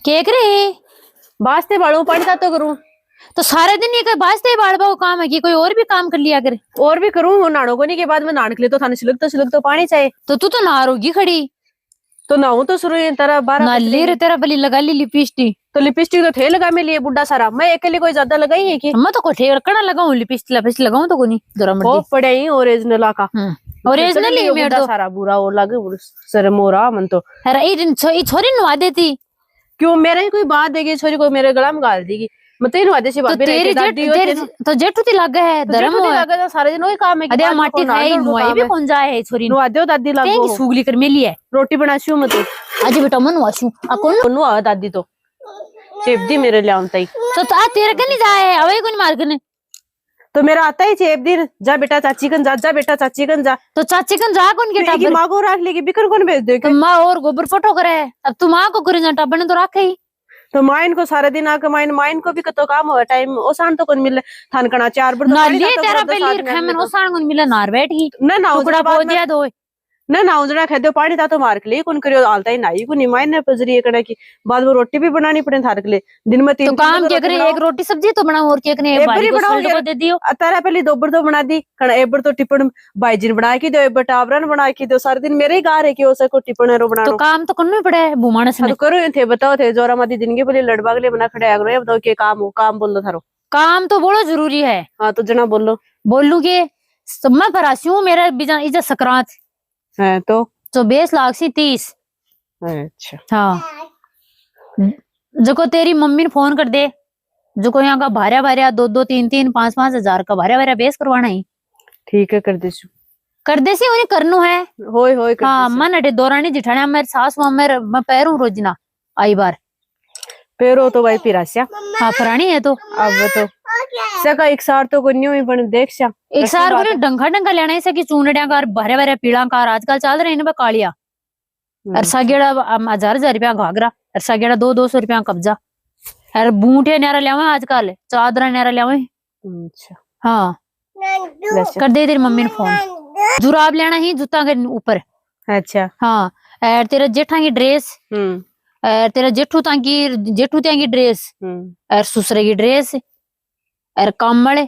के करे बास्ते बाड़ू पानी ता तो करूं तो सारे दिन ये बाजते बाड़बा को काम है कि कोई और भी काम कर लिया करे। और भी करूं नाणो को नहीं के बाद में नान के लिए तो थाने सिलक तो पानी चाहिए। तो तू तो नार होगी खड़ी तो नाऊ तो शुरू तरह 12 नाली रे तेरा बली लगा ली लिपस्टिक। तो लिपस्टिक तो थे लगा में लिए बुड्ढा सारा मैं अकेले कोई ज्यादा लगाई है कि मैं तो कोठे कड़ा लगाऊं लिपस्टिक लगाऊं तो कोनी जरा मत वो पड़े ही ओरिजिनल का ओरिजिनल ही मेरे तो सारा बुरा वो लगे सर मोरा मन तो अरे ये छोरी नवा देती क्यों मेरे ही कोई बात देगी छोरी को मेरे गला में गाल देगी मत ही नवा दे सी भाभी रे दादी हो तो जेठू ती लगा है धर्म हो लगा तो सारे दिन वही काम है अरे माटी खाई नवाई भी कौन जाए छोरी नवा दो दादी लागो तेरी सुगली कर मेली है रोटी बनाशू मत आज बेटा मन वाशू आ कौन नवा दादी तो चेप दी मेरे ले आउंताई तो आ तेरे के नहीं जाए अवे कोन मार करने तो मेरा आता ही चेप दी जा बेटा चाची कन जा बेटा चाची कन जा तो चाची कन जा कौन के टाबर मां को रख लेगी बिकर कौन भेज दे तो मां और गोबर फोटो करे अब तू मां को करे जा टाबर ने तो रखे ही तो माइन को सारे दिन आके माइन को भी कतो काम हो टाइम ओसान तो कौन मिले थान कणा 4 बार ना ले तेरा पहली रखा मैं ओसान कौन मिले नार बैठ गई ना टुकड़ा पो दिया दो ना उजड़ा खेदो पानी ता तो मार के लिए कौन करियो आलता ही नाई को नहीं माइन ने पजरी कड़ा की बाद में रोटी भी बनानी पड़े थार के लिए दिन में 3 तो काम क्या करे एक रोटी सब्जी तो बनाओ और क्या करे एक बारी को दे दियो तारा पहले दोबर तो बना दी कणा एबर तो टिपण भाईजी बना के दो एबर टावरन बना के दो सारे दिन मेरे ही गार है कि ओसे को टिपण रो बनानो तो काम तो करना ही पड़े बुमाने से तो करो थे बताओ थे जोरा मादी दिन के पहले लड़बा के लिए बना खड़े आगरो बताओ के काम हो काम बोल दो थारो काम तो बड़ा जरूरी है। हां तो जना बोलो बोलूगे मैं फरासियों मेरा बिजा इजा सकरात है तो 20 लाख से 30। अच्छा हाँ जो तेरी मम्मी ने फोन कर दे जो यहाँ का भारिया भारिया 2-2 3-3 5-5 हजार का भारिया भारिया बेस करवाना ही ठीक है कर दे सी उन्हें करनो है होय हाँ मन अटे दौरानी जिठाने मेरे सास मेरे मैं पैरू रोजना आई बार पैरो तो भाई पिरास्या हाँ पुरानी है तो अब तो सका एक सार तो कोई नहीं पण देख सा एक सार को डंका लेना है कि चूनड़िया का भरे भरे पीड़ा का आजकल चल रहे हैं कालिया और सागेड़ा 1000 रुपया घाघरा और सागेड़ा 200 रुपया कब्जा और बूटे न्यारा लियावे आजकल चादरा न्यारा लियावे। अच्छा हाँ कर दे तेरी मम्मी ने फोन जुराब लेना ही जूता के ऊपर। अच्छा हाँ और तेरा जेठा की ड्रेस और तेरा जेठू की ड्रेस और ससुरे की ड्रेस और कम्बल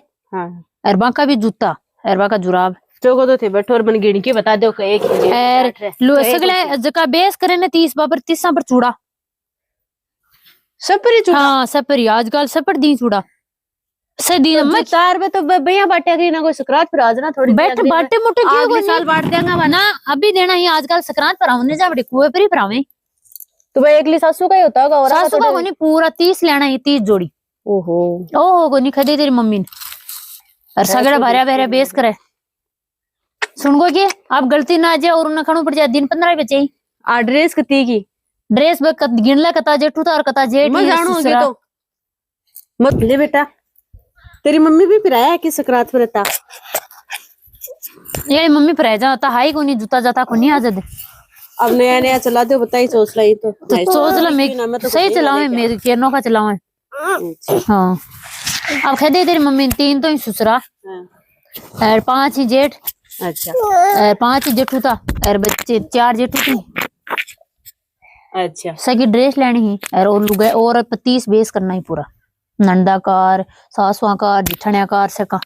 और बाका भी जूता और बाका जुराब चोको तो थे बैठो और मन गिन के बता दो एक और सगले जका बेस करे ने 30 बाबर 30 पर चूड़ा सब पर चूड़ा। हाँ सब पर आजकल सब पर दी चूड़ा से दी तो तार में तो भैया बाटे की ना कोई सकरात पर आज ना थोड़ी बैठ बाटे मोटे क्यों अगले साल बांट देंगे ना अभी देना ही आजकल सकरात पर आउने जा बड़े कुएं पर ही भरावे तो भाई अगली सासू का ही होता होगा और सासू का कोनी पूरा 30 लेना है 30 जोड़ी। ओहो कोनी खदी तेरी मम्मी ने और सगड़ा भारिया भारिया बेस करे सुन के आप गलती ना जाए और उन्हें खाणू पड़ जाए दिन 15 बचे ही आ ड्रेस कती की ड्रेस गिनला कता जेठू और कता जेठ मैं जानूंगी तो मत ले बेटा तेरी मम्मी भी पिराया कि सकरात पर रहता ये मम्मी पर जाता हाई कोनी जूता जाता कोनी आ जाते अब नया चला दो बताई सोच ला तो सोच ला मैं सही चलावे मेरे केनो का चलावे। हाँ अब कह दे तेरी मम्मी 3 तो ही ससुरा और 5 ही जेठ। अच्छा और 5 ही जेठू था और बच्चे 4 जेठू थी। अच्छा सगी ड्रेस लेनी ही और लुगाई और 30 बेस करना ही पूरा नंदा कार सासुआ कार जिठनिया कार सका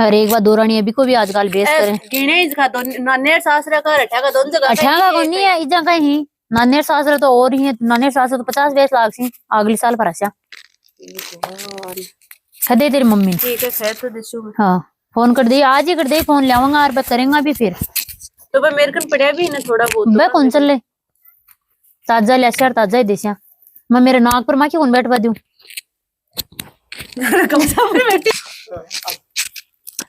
और एक बार दोरानी अभी को भी आजकल बेस करें गिने इसका तो नानेर सासरा का अठागा दोन जगह अठागा कोनी है इजा कहीं नानेर सासरा तो और ही है नानेर सासरा तो 50-20 लाख सी अगले साल भरासा खदे तेरी मम्मी ठीक है खैर तो दिसू हाँ फोन कर दे आज ही कर दे फोन लाऊंगा और मैं करेंगा भी फिर तो भाई मेरे कन पड़या भी ना थोड़ा बहुत मैं कौन चल ले ताजा ले शहर ताजा ही देसिया मैं मेरे नाक पर मां की कौन बैठवा दूं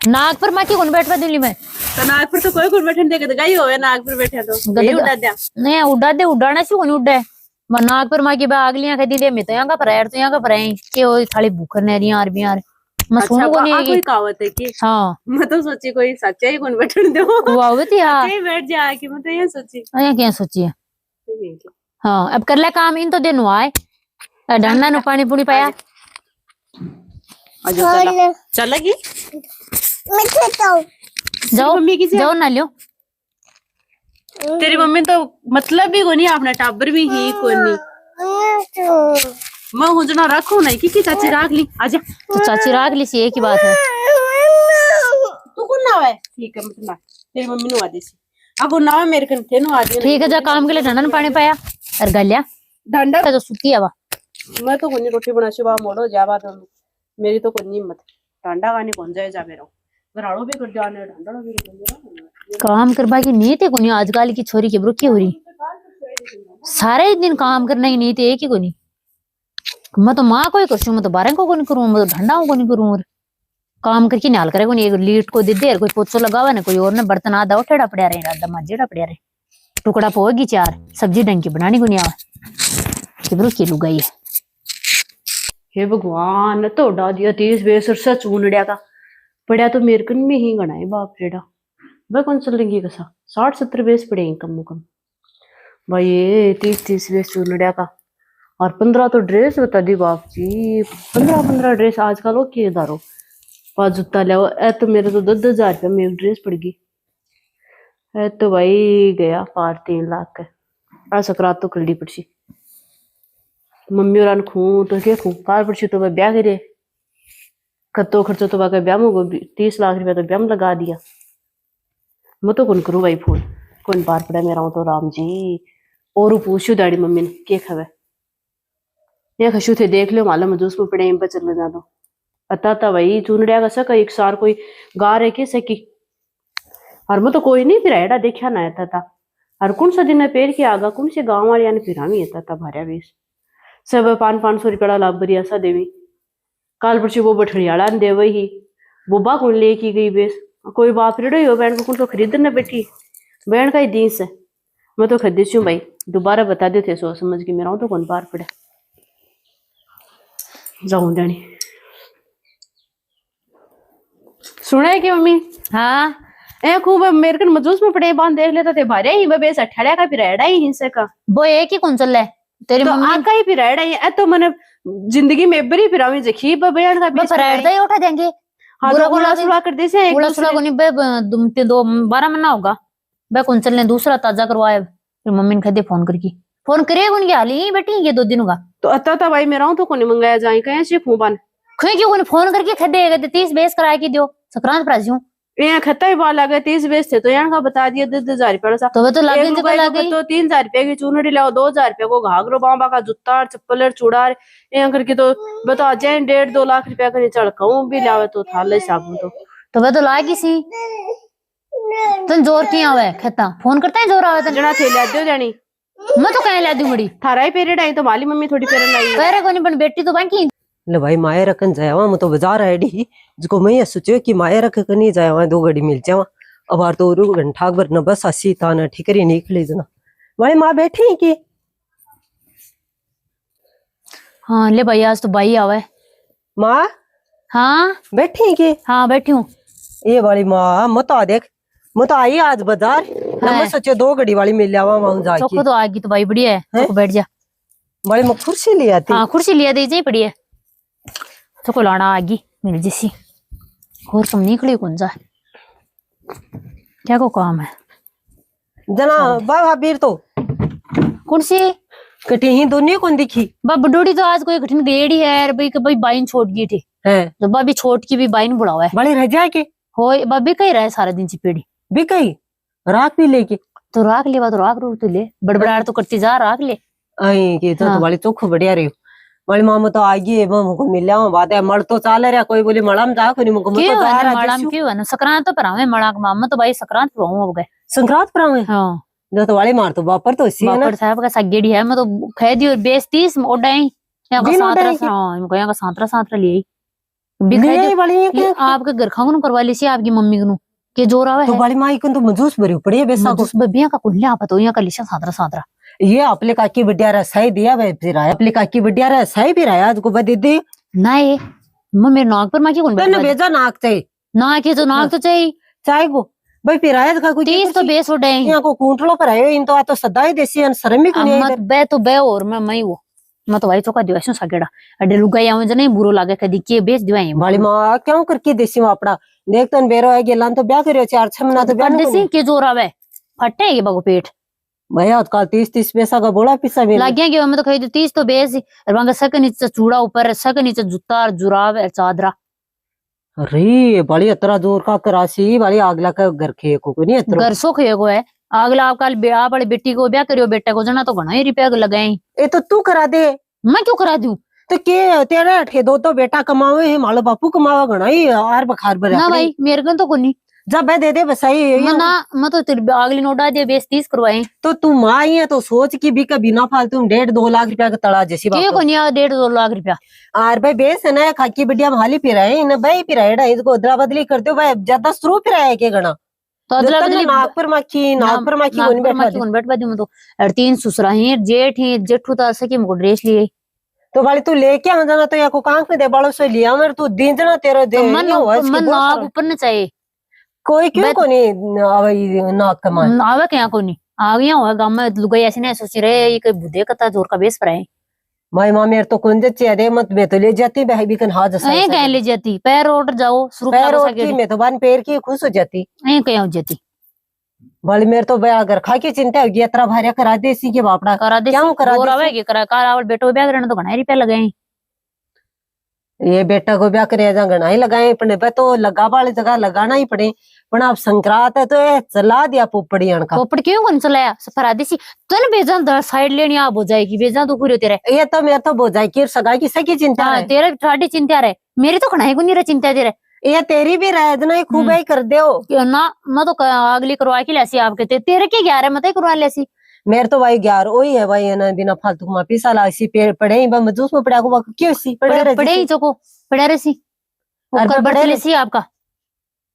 नाक पर मां की कौन बैठवा दूंगी मैं तो नाक पर तो कोई कौन बैठने देगा गई होवे नाक पर बैठा तो गई उड़ा दे नहीं उड़ा दे उड़ाना से कौन उड़ा मैं नाक पर मां की बा अगलियां कदी दे मैं तो यहां का पर तो यहां का पर के ओ थाली भूखर ने रियां और बियार मैं सुनो को नहीं कोई कहावत है कि हाँ मैं तो सोची कोई सच्चा ही कौन बैठने दो वो आवती हां सच्चे बैठ जा कि मैं तो ये सोची क्या सोची है। हाँ अब कर ले काम इन तो दिन आए डंडा नु पानी पूरी पाया चलेगी जाओ ना लियो तेरी मम्मी तो मतलब भी कोनी अपना टाबर भी ही कोनी मैं हुजना रखू नहीं की चाची राख ली आजा। तो चाची राग ली सी एक ही बात है। तू कौन ना है ठीक है मत ना तेरी मम्मी नु आदी सी अगो ना मेरे कन थे नु आदी ठीक है, जा काम के लिए ठंडा पानी पाया और गलिया डंडा तो सुती हवा। मैं तो कोनी रोटी बना सुबह मोड़ो जावा तो मेरी तो कोनी हिम्मत डंडा गाने कौन जाए जा मेरा घराड़ो भी कर जाने डंडा भी कर जाना काम करवा की नीयत है कोनी आजकल की छोरी के ब्रुकी हो रही सारे दिन काम करना ही नीयत एक ही कोनी। मैं तो माँ को ही करती हूँ, मैं तो बारह को नहीं करूँ, मैं तो ठंडा को नहीं करूँ और काम करके नाल करे कोनी। एक लीट को दे दे कोई पोछो लगावा ना कोई और ने बर्तन आधा उठेड़ा पड़ा रहे आधा माजेड़ा पड़ा रहे टुकड़ा पोगी चार सब्जी ढंग की बनानी कोनी आवा किबरू की लुगाई है। हे भगवान तो डा दिया 30 बेसर सच चूनड़िया का पड़ा तो मेरे कन में ही गना है बाप रेडा वह कौन चल रही कसा 60-70 बेस पड़े कम कम भाई ये 30 बेस चूनड़िया का और 15 तो ड्रेस बता दी बाप जी 15 ड्रेस आजकल के दारो पाँच जूता ले ए तो मेरे तो 10,000 रुपया में एक ड्रेस पड़ गई ए तो भाई गया पार 3 लाख का सकरात तो खल्डी पड़सी मम्मी और खू तो क्या खू कार पड़सी तो वह ब्याह करे खतो खर्चो तो वह ब्याह में 30 लाख रुपया तो ब्याह में लगा दिया। मैं तो कौन करूँ भाई फोन कौन पार पड़ा मेरा तो राम जी और पूछू दाड़ी मम्मी ने क्या खबर ये खशु थे देख लो मालूम मजूस में पड़े इन पर चल जा दो अता था भाई चूनड़िया का सका एक सार कोई गा रहे के सकी और मैं तो कोई नहीं फिर एडा देखा ना आता था और कौन सा दिन पेड़ के आगा कौन से गाँव वाले ने फिर ही आता था भारिया बेस सब 500 रुपया लाभ बरिया सा देवी काल पड़ची वो बठड़ियाला दे वही बुबा कौन लेके गई बेस कोई बाप रेडो हो बहन को कौन तो खरीदने बैठी बहन का ही दीस है मैं तो खरीदी हूँ भाई दोबारा बता देते सोच समझ के मेरा तो कौन पार पड़ा जाऊं जानी सुना है कि मम्मी हाँ ए खूब मेरे कन मजूस में पड़े बांध देख लेता थे भारे ही वे बेस अठड़िया का फिर एड़ा ही हिंसे का वो एक ही कौन चल है तेरी तो मम्मी आका ही फिर एड़ा ही ए तो मैंने जिंदगी में बरी फिर आवी जखी बयान का बेस फरेड़ ही उठा देंगे हाँ बुरा तो बुरा सुला कर दे से एक उड़ा दूसरे सुड़ा को नहीं बे 12 महीना होगा बे कौन चलने दूसरा ताजा करवाया फिर मम्मी ने कह फोन करके फोन करे कौन हाल ही बैठी ये 2 दिन होगा तो अता भाई मेरा तो कोनी मंगाया जाए कहे से खूबन क्यों क्यों फोन करके खदे 30 बेस करा के दियो संक्रांत प्राइस हूं ये खत्ता ही बाल लगे 30 बेस थे तो यहाँ का बता दिया 10,000 रुपया सा तो वो तो लग एक रुपए लग को तो 3,000 रुपया की चूनड़ी लाओ 2,000 रुपया को घाघरो बाबा का जूता चप्पल चूड़ा यहाँ करके तो बता जाए 1.5-2 लाख रुपया का चढ़ कहूँ भी लावे तो था ले साबुन तो वो तो लागी सी तुम जोर किया हुआ है खत्ता फोन करते हैं जोर आवे जना थे ला दो जानी मैं तो कहीं ला दूं बड़ी थारा ही पीरियड आई तो माली मम्मी थोड़ी पीरियड आई करे कोनी बन बेटी तो बाकी ले भाई माए रखन जावा मैं तो बाजार आईडी जिको मैं सोचे कि माए रख कनी जावा 2 घड़ी मिल जावा अब आर तो रू घंटा भर न बस आसी ताना ठिकरी निकले जना भाई मां बैठी की हाँ ले भाई आज तो भाई आवे मां हाँ बैठी की हाँ बैठी हूँ ये वाली मां मत आ देख मैं तो आई आज बाजार मैं सोचे 2 घड़ी वाली मिल जावा वहां जाके चौको तो आगी तो भाई बढ़िया है तो बैठ जा बड़ी मैं कुर्सी ले आती हाँ कुर्सी लिया दे जाए बढ़िया चौको लाना आगी मिल जैसी और तुम निकली कौन जा क्या को काम है जना बाबा बीर तो कुर्सी कटी ही दोनों कौन दिखी बाबा डोडी तो आज कोई कठिन गेड़ी है भाई भाई बाइन छोड़ गई थी है तो बाबी छोट की भी बाइन बुढ़ावा है बड़ी रह जाए के हो बाबी कहीं रहे सारा दिन चिपेड़ी भी कही राख भी लेके तो राख ले तो राख रू तो ले बड़बड़ाड़ तो करती जा राख ले आई के तो हाँ। बड़ी चोख बढ़िया रही बड़ी मामा तो आगे मुझको मिला बात है मड़ तो चाल रहा कोई बोले मड़ाम जा कोई मुझको क्यों तो जा है रहा मड़ाम क्यों है ना संक्रांत तो परावे मड़ा का मामा तो भाई संक्रांत पराऊ हो गए संक्रांत पर आवे हाँ जो तो वाले मार तो बापर तो इसी है ना बापर साहब का सगेड़ी है मैं तो खै दी और बेस 30 ओडाई यहाँ का दिन सांतरा ओडाई के? हाँ इनको यहाँ का सांतरा लिए भी नहीं खै आई दी वाली है ये क्या आपके घर खाऊं करवा ली सी आपकी मम्मी को के जोर आवे तो है वाली माई को तो मजूस भरी पड़ी है बेसा को मजूस बबिया का कुल्ला आप तो यहाँ का लिशा सांतरा ये अपने काकी बढ़िया रहा सही दिया भाई फिर आया अपने काकी बढ़िया रहा सही भी रहा आज को बता दे ना ये मेरे नाक पर माँ की कौन तने भेजा नाक चाहिए ना के तो नाक तो चाहिए चाहे को भाई फिर आया का कोई 30 तो बेस उड़ाई यहाँ को कुंटलो पर आयो इन तो आ तो सदा ही देसी अन शर्म ही कोनी मत बे तो बे और मैं वो मैं तो भाई चौका दियो ऐसा सगेड़ा अडे लुगाई आवे जने बुरो लागे कदी के बेच दिवाई बाली मां क्यों करके देसी वापड़ा देख तो बेरो है गेलान तो ब्याह करियो 4-6 महीना तो ब्याह देसी के जोर आवे फटे ये बगो पेट भाई आजकल 30-30 पैसा का बोला पिसा मिल लग गया कि मैं तो कही थी 30 तो बेस ही। और वहां सक नीचे चूड़ा ऊपर सक नीचे जूता और जुराब और चादरा। अरे बड़ी अतरा जोर का करासी बड़ी आगला का घर खे को नहीं अतरो घर सो खये को है। अगला आप कल ब्याह वाली बेटी को ब्याह करियो बेटे को जना तो घना ही रुपया लगाए। ये तो तू करा दे। मैं क्यों करा दूं? तो के तेरे ठे दो तो बेटा कमावे है मालो बापू कमावा घना ही आर बखार बरा ना भाई मेरे को तो कोनी। जब मैं दे दे बसाई ना मैं तो तेरे अगली नोटा दे बेस 30 करवाए। तो तू माँ ही है तो सोच की भी कभी ना फालतू 1.5-2 लाख रुपया का तड़ा जैसी के बात को नहीं 1.5-2 लाख रुपया। आर भाई बेस है ना खाकी बढ़िया माली पिराए इन भाई पिराएड़ा इसको अदला बदली करते हो भाई ज्यादा शुरू पिराए के गणा तो अदला जतन बदली नाक पर मक्खी कोनी बैठा दे। कौन बैठवा दूं मैं तो। और 3 ससुरा ही जेठ ही जेठू तो सके मुको ड्रेस लिए। तो वाली तू लेके आ जाना तो या को कांख में दे बालो से लिया मेरे तू दिन जना तेरा दे मन नाक ऊपर न चाहिए। कोई क्यों को नहीं आवे नाक कमा आवे क्या को नहीं आ गया हुआ गांव में लुगाई ऐसे नहीं सोच रहे ये कोई बुद्धे कता जोर का बेस पर है। माई माँ मेरे तो कुंज दे मत मैं तो ले जाती बह भी कन हाथ जैसा ऐ कह ले जाती पैर उठ जाओ शुरू पैर और की मैं तो बान पैर की खुश हो जाती ऐ कह हो जाती। वाली मेरे तो बया अगर खा की चिंता होगी इतना भारी करा दे इसी के बापड़ा करा दे क्या करा जोर दे आवे के करा कार आवल बेटो ब्याह करने तो घना ही रुपया लगाए। ये बेटा को ब्याह करे जा गणा ही लगाए पड़े बे तो लगा वाली जगह लगाना ही पड़े पण अब संक्रांत है तो ये चला दिया पोपड़ी का पोपड़ क्यों कौन चलाया सफरा देसी तन बेजा साइड लेनी आप हो जाएगी बेजा तो पूरे तेरे। ये तो मेरे तो बोझाई की सगाई की सकी चिंता हाँ है तेरे साड़ी चिंता रहे मेरी तो खड़ाई को नहीं रहा चिंता तेरे। ये तेरी भी रह ना खूब ही कर दे ना मैं तो अगली करवा के लासी आपके तेरे के 11 मत करवा लेसी। मेरे तो भाई 11 वही है भाई है ना बिना फालतू में पैसा लासी पेड़ पड़े ही मजूस में पड़ा को क्यों सी पड़े ही चोको पड़े रही ऊपर बढ़ लेसी आपका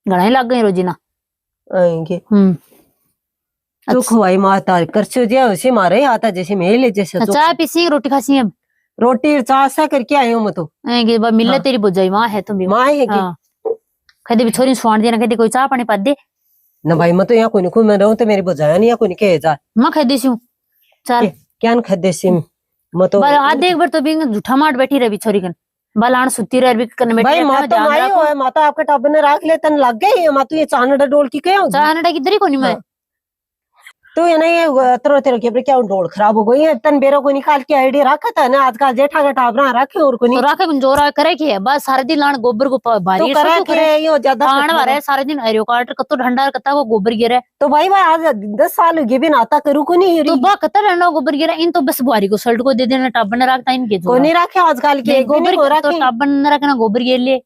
घड़ा ही लग गई रोजीना आएंगे अच्छा। तो खुआई माता करछो जे उसी मारे आता जैसे मेले जैसे तो चाय पीसी रोटी खासी अब रोटी चाह सा करके आई हूं मैं तो मिले हाँ। तेरी बुझाई माँ है तुम भी माँ है कि कदी भी छोरी स्वाण देना कदी कोई चाह पानी पा दे ना भाई मैं तो यहाँ कोई नहीं मैं रहूं तो मेरी बुझाया नहीं कोई कहे जा मैं खा देसी हूँ चल क्या न खदे सिम मैं तो आधे एक बार तो भी झूठा मार बैठी रही छोरी कन बालान सुती रह भी करने बैठी भाई माँ तो माई हो माँ तो आपके टब ने रख ले तन लग गई माँ तो ये चानड़ा डोल की क्या चानड़ा किधर ही कोनी मैं तो ये नहीं तरो तेरे के क्या डोल खराब हो गई है तन बेरो को निकाल के आईडी रखा था ना आजकल जेठा का टाबरा रखे और को नहीं तो रखे जोरा करे की है बस सारे दिन लान गोबर को भारी तो करा के यो ज्यादा खान वारे सारे दिन अरियो काट कतो ठंडा कता को गोबर गिरे तो भाई आज 10 साल हो गए भी नाता करू को नहीं तो बा कता ठंडा गोबर गिरा इन तो बस बुआरी को शर्ट को दे देना टब ने रखता इनके को नहीं रखे आजकल के गोबर तो टब ने रखना गोबर गिर लिए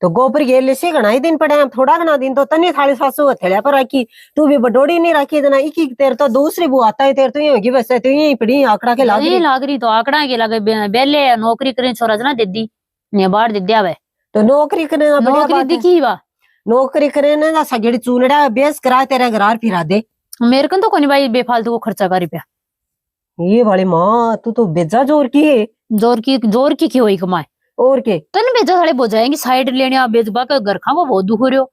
तो गोबर गेले से घना ही दिन पड़े हैं थोड़ा घना दिन तो तनी थाली सासू हथेलिया पर रखी तू भी बडोड़ी नहीं रखी जना एक तेरे तो दूसरी बु आता है तेरे तो ये होगी बस तो यही पड़ी आंकड़ा के लाग रही तो आंकड़ा के लगे बेले नौकरी करें छोरा जना दे दी ने बाहर दे दिया वे तो नौकरी करे ना नौकरी दिखी वा नौकरी करे ना सगड़ी चूनड़ा बेस करा तेरा घरार फिरा दे मेरे को तो कोनी भाई बेफालतू को खर्चा कर रुपया ये वाली माँ तू तो बेजा जोर की है जोर की होई कमाए और के तन बेजा साले बोझाएंगे साइड लेने आप बेचबा का घर खा वो बहुत दुख हो रहे हो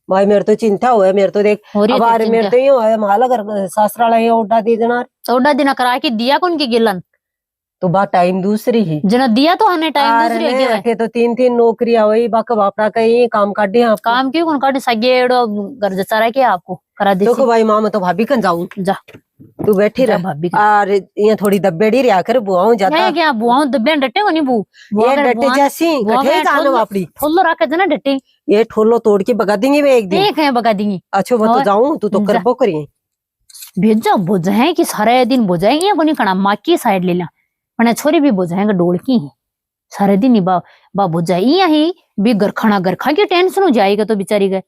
भाई मेरे तो चिंता हुआ मेरे तो देख अब मेरे तो ये है माला घर सासराला ये ओडा दे देना ओडा देना करा के दिया कौन के गिलन तो बात टाइम दूसरी ही जना दिया तो हने टाइम दूसरी है के तो 3-3 नौकरी आवई बाक बापड़ा का ये काम काटे आप काम क्यों कौन काटे सगेड़ो घर जचा रहा के आपको करा दे तो भाई मां मैं तो भाभी कन जाऊं जा तू बैठी रह भाभी और ये थोड़ी दब्बेड़ी रहा कर बुआऊं जाता है क्या बुआऊं दब्बे डटे को नहीं बू ये डटे जैसी कठे जानो अपनी ठोलो रखे जना डटे ये ठोलो तोड़ के बगा देंगे वे एक दिन देख है बगा देंगे अच्छा मैं तो जाऊं तू तो करबो करिए भेजा बोझाए कि सारे दिन बोझाएंगे को नहीं कना माँ की साइड ले ला पर छोरी भी बोझाएंगे डोल की ही सारे दिन ही बा बोझाई यही भी घर खा की टेंशन हो जाएगा तो बेचारी गए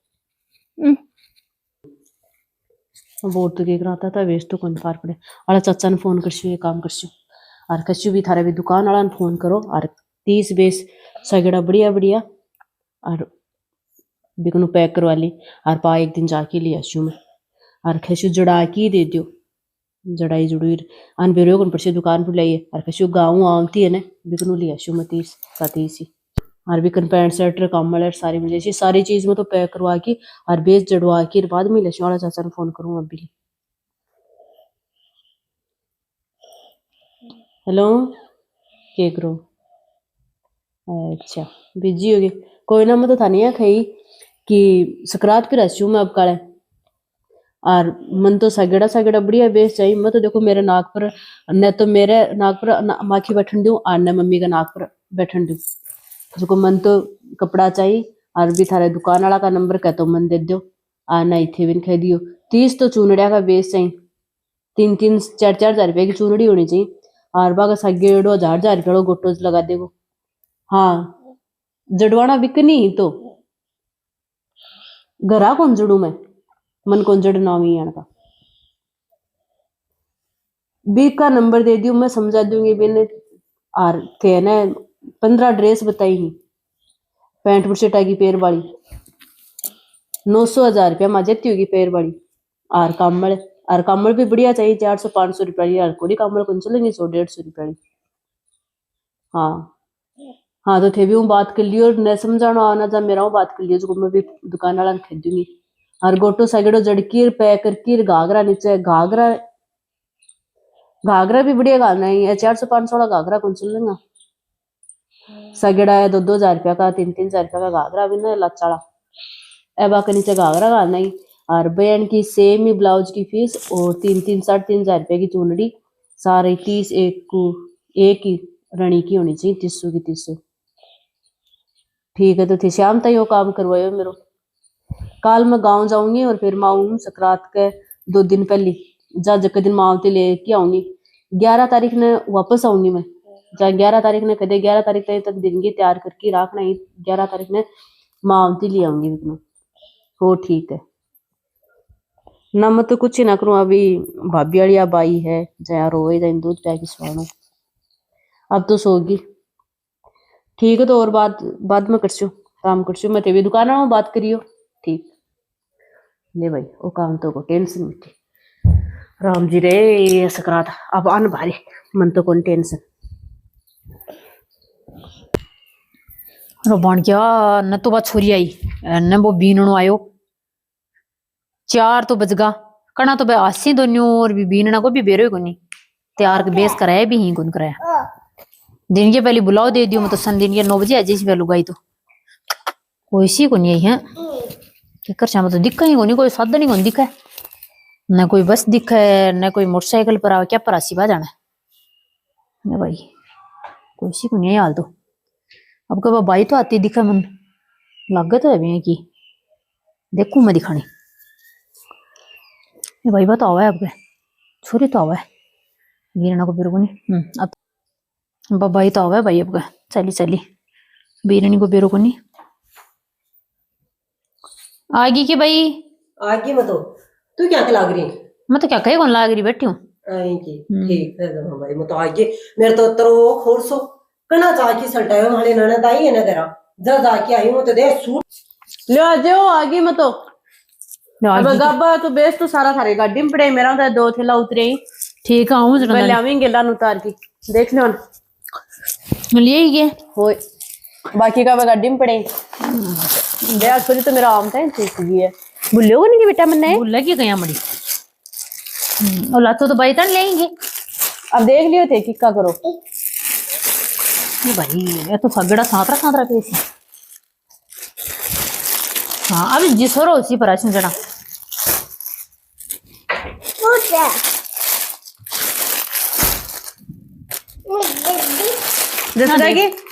बोर तो केक रहा था वेस्ट तो कौन पार पड़े अड़ा चाचा ने फोन करशु ये काम करशु और कशु भी थारे भी दुकान वाला ने फोन करो और 30 बेस सगड़ा बढ़िया बढ़िया और बिकनु पैक करवा ली और पा एक दिन जाके लिया शू में और खशु जड़ा की दे दियो जड़ाई जुड़ी अन बेरो कौन पड़े दुकान पर लाइए और कशु गाँव आवती है ना बिकनु लिया शू में 30 का 30 ही और भी कन पैंट शर्ट कम्बल सारी मिल जाए सारी चीज में तो पैक करवा के और बेस जड़वा के बाद में लक्ष्मी वाला चाचा ने फोन करूँ अभी हेलो के करो अच्छा बिजी हो गए कोई ना मैं तो था नहीं खाई कि सकरात पे रस्यू में अब काले और मन तो सगड़ा सगड़ा बढ़िया बेस चाहिए। मैं तो देखो मेरे नाक पर न तो मेरे नाक पर माखी बैठन दूं और न मम्मी का नाक पर बैठन दूं। जो मन तो कपड़ा चाहिए और भी थारे दुकान वाला का नंबर कह तो मन दे दो और न इथे भी कह दियो। 30 तो चूनड़िया का बेस चाहिए, 3-3 4-4 हजार रुपये की चूनड़ी होनी चाहिए और बागा सगेड़ो 1000 रुपये गोटो लगा देगो। हाँ जड़वाना बिकनी तो घरा कौन जड़ू मैं, मन कौन जड़ नाम ही का बीक का नंबर दे दियो, मैं समझा दूंगी मैंने। और थे ना 15 ड्रेस बताई ही, पैंट बुशर्टा की पैर वाली 900-1000 रुपया मा जाती होगी पैर वाली। और कम्बल भी बढ़िया चाहिए 400-500 रुपया। और कोड़ी कम्बल कौन चलेंगे 100-150 रुपया। हाँ हाँ तो थे भी हूँ बात कर लियो, न समझाना आना जा मेरा हूँ बात कर लियो जो मैं भी दुकान वाला खरीद दूंगी। और गोटो सगड़ो जड़कीर पैकर कीर घाघरा नीचे घाघरा भी बढ़िया घालना है। 400-500 वाला घाघरा कौन चलेगा, सगड़ा है 2-2 हजार रुपया का, 3-3 हजार रुपया का घाघरा भी ना लचाड़ा एबा के नीचे घाघरा घालना ही। और बहन की सेम ही ब्लाउज की फीस और 3-3-3.5 हजार रुपये की चूनड़ी सारे 30 एक ही रणी की होनी चाहिए, 300 की 300। ठीक है तो थे शाम तक वो काम करवायो मेरो। कल मैं गाँव जाऊंगी और फिर मैं आऊंगी सकरात के 2 दिन पहले, जा जक दिन मावती लेके आऊंगी। 11 तारीख ने वापस आऊंगी मैं। जा 11 तारीख ने कदे 11 तारीख तक दिन की तैयार करके रखना ही, 11 तारीख ने मावती ले आऊंगी इतना। हो ठीक है ना, मैं तो कुछ ही ना करूँ अभी। भाभी वाली अब आई है जया रोए जाए दूध प्या के सुनो। अब तो सोगी। ठीक है तो और बाद में करछू काम करछू, मैं तेरी दुकान में बात करियो। ठीक ले भाई वो काम तो को टेंशन मिटी राम जी रे सकरात अब आन भारी मन तो कौन टेंशन। रो बन गया न तो बात छोरी आई न वो बीनणो आयो 4 तो बजगा कना तो बे आसी दोन्यो और भी बीनना को भी बेरो को नहीं तैयार के बेस कराया भी ही कौन कराया। दिन के पहले बुलाओ दे दियो, मैं तो सन दिन के 9 बजे आज ही लुगाई तो कोई सी को नहीं है क्या कर चाह तो दिखा ही को नहीं, कोई साधन ही को दिखा है, न कोई बस दिखा है न कोई मोटरसाइकिल पर आ क्या परासी बा जाना है भाई, कोई सी को नहीं हाल तो। अब कब बाई तो आती दिखा मन लागत है भी की देखू मैं दिखानी ये भाई बात आवा है अब छोरी तो आवा है गिरना को बेरो को नहीं अब बाई तो आवा है भाई अब चली चली बीरनी को बेरो को नहीं आगी की भाई आगे मत हो तू क्या लाग रही, मैं तो क्या कहे कौन लाग रही बैठी हूँ। ठीक है भाई मैं तो आगे मेरे तो तरो खोरसो कना जाके सल्टायो माले ननद आई है ना तेरा जा जाके आई हूं तो दे सूट ले आ जाओ आगे मत हो। अब गाबा तो बेस तो सारा थारे गाड़ी में पड़े, मेरा तो 2 थैला उतरे ही। ठीक है आऊं मैं लावेंगे लान उतार की देख लो मिल ही गए हो बाकी का गाड़ी में पड़े दे आज तो मेरा आम था ठीक है भूलो नहीं बेटा मैंने भूल लगी गया मड़ी और लातो तो भाई तन लेंगे। अब देख लियो थे किक्का करो ये भाई ये तो सगड़ा सातरा पेस है। हाँ अभी जिसरो उसी पर आशन जड़ा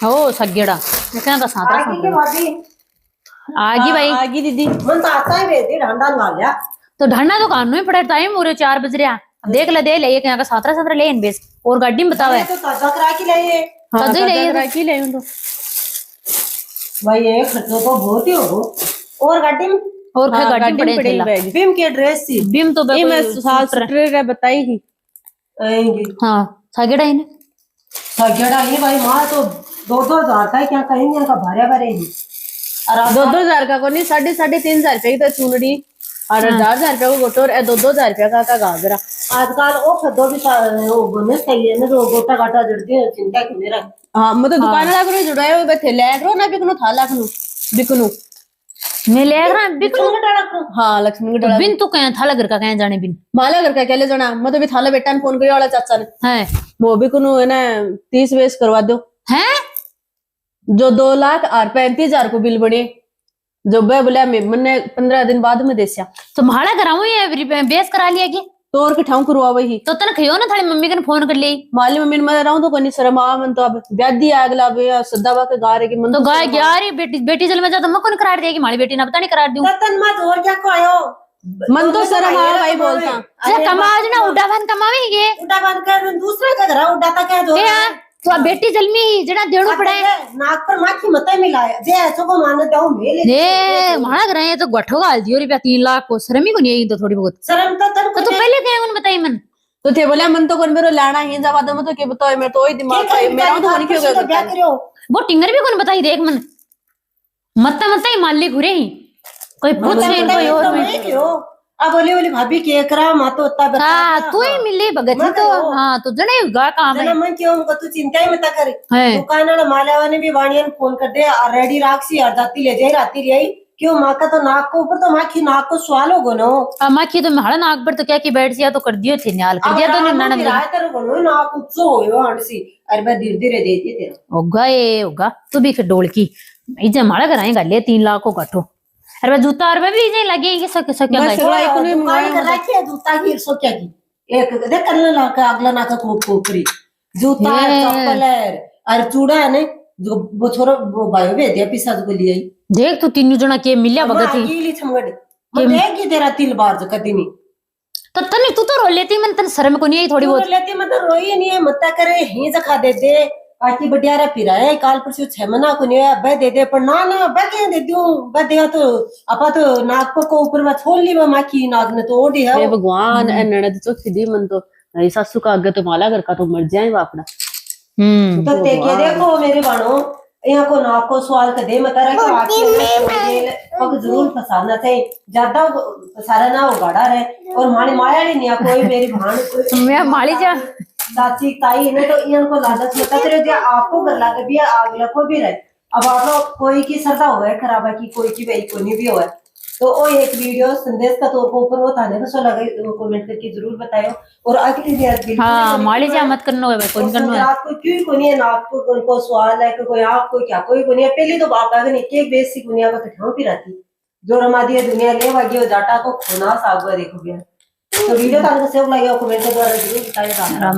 हो सगेड़ा क्या का सातरा आगी भाई आगी दीदी मन तो आता है बेटी ढंडा ला लिया तो ढंडा तो कानू ही पड़ा टाइम पूरे 4 बज रहा देख ले दे ले ये क्या का सातरा ले इन बेस और गाड़ी में बतावे तो ताजा करा के लाइए। हाँ ताजा ही करा के ले तो भाई ये खर्चो तो बहुत ही हो और गाड़ी में और क्या गाड़ी में पड़े थे बिम के ड्रेस थी बिम तो ये मैं साल स्वेटर बताई ही आएंगे। हाँ सगेड़ा ही ने सगड़ा ये भाई मां तो 2-2 हजार का क्या कहेंगे का भारे भारे ही और 2-2 हजार का को नहीं 3.5 हजार रुपए की तो चुनड़ी और 4,000 रुपए को गोटो 2-2 हजार रुपया का घाघरा आजकल वो खदो भी वो बने सही है ना जो गोटा गाटा जड़ती है चिंता क्यों मेरा। हाँ मैं तो दुकान वाला करो जुड़ाए हुए बैठे ले करो ना बिकनो था लखनऊ बिकनो मैं ले रहा बिकनो हाँ लक्ष्मी के डला बिन तो कहीं थाला घर का कहीं जाने बिन माला घर का क्या ले जाना मैं तो भी थाला बेटा ने फोन करिया वाला चाचा ने है वो बिकनो है ना 30 वेस करवा दो हैं जो 2 लाख और 35 हजार को बिल बने जो बे बोला मैंने 15 दिन बाद में देसिया तुम्हारा कराऊं ये बेस करा लिया कि तोर के ठाऊ करवा वही तो तन खियो ना थोड़ी मम्मी कन फोन कर ली माली मम्मी मैं रहूं तो कोनी शर्म आ मन तो अब ब्यादी आ गला बे सदावा के गारे के मन तो गाय गया रे बेटी जल में जा तो मैं कौन करार देगी हमारी बेटी ना पता नहीं करार दूं तन मत और क्या को आयो मन तो शर्म आ भाई बोलता अरे कमाज ना उड़ा बन कमावे ये उड़ा बंद कर दूसरा के घर उड़ाता क्या दो ए तो अब बेटी जल में ही जड़ा देड़ू पड़े नाक पर माखी मत मिलाया जे ऐसो को मान दो मेले ए मारा करे ये तो गठो गाल दियो रे 3 लाख को शर्म ही को नहीं तो थोड़ी बहुत शर्म तो तन तो पहले कहे उन बताई मन तो थे बोले मन तो कोन मेरो लाना ही जावा दम तो के बताओ मैं तो ही दिमाग पे मेरा तो कोनी क्यों क्या करियो वो टिंगर भी कौन बताई देख मन मत ही माली घुरे ही कोई पूछ नहीं कोई और मैं क्यों अब बोले बोले भाभी के करा मा तो उतना बता हां तू ही मिली भगत ही तो हां तो जने गा काम है जना मन क्यों को तू चिंता ही मत कर है दुकान वाला मालावा ने भी वाणियन फोन कर दे रेडी राखसी और जाती ले जाई राती रही क्यों माँ का तो नाक को ऊपर तो माखी नाक को सवाल हो गनो माखी तो महाड़ा नाक पर तो क्या की बैठ सिया तो कर दियो थे न्याल कर दिया तो ननद ने राय तर गनो नाक उत्सो होयो हंडसी अरे मैं धीरे धीरे दे दी तेरा होगा तू भी फिर डोल की इजे माड़ा कराएगा ले 3 लाख को कठो अरे जूता अरे भी नहीं लगे ये सब क्या मैं सिलाई को नहीं दुकान कर रखी है जूता की सो क्या की एक देख करने लगा अगला नाक को कोपरी जूता चप्पल है और चूड़ा है ने जो वो छोरा वो भाई भी दिया पिसा को लिए देख तू 3 जना के मिलिया भगत ही गीली छमगड़ मैं देगी तेरा तिल बार जो कदी नहीं तो तने तू तो रो लेती मन तन शर्म को नहीं आई थोड़ी बहुत लेती मैं तो रोई नहीं है मत करे ही जखा दे दे बाकी बढ़िया रे फिरा है काल परसों 6 महीना को नहीं है बे दे दे पर ना ना बे के दे दूं बे दे तो अपा तो नाक को ऊपर में छोड़ ली मैं माखी नाक ने तो ओडी है हे भगवान ए ननद तो सीधी मन तो नहीं सासू का आगे तो माला घर का तो मर जाए बापड़ा तो ते के देखो मेरे बाणो यहाँ को नाक को सवाल कर दे मत रहा कि पग जरूर फसाना चाहिए ज्यादा फसारा ना हो गाड़ा रहे और माने माया नहीं कोई मेरी भान कोई मैं माली जा चाची ताई ने तो इन को लालच मत करे जो आपको घर लाके भी आगला को भी रहे अब आप लोग कोई की श्रद्धा हुआ है खराबा की कोई की भाई को नहीं भी हुआ तो वो एक वीडियो संदेश का तो ऊपर वो थाने को सो लगे कमेंट करके जरूर बताओ और अगली बार हां माली जा मत करनो है कोई करनो है रात को क्यों कोनी है ना आपको को सवाल है कि कोई आप कोई क्या कोई कोनी है पहले तो बाप आगे एक एक बेसिक दुनिया का कठाऊ भी रहती जो रमा दिया दुनिया ले वागी और डाटा को खोना सागवा देखो भैया तो वीडियो तान को सेव लगे कमेंट के द्वारा जरूर बताइए।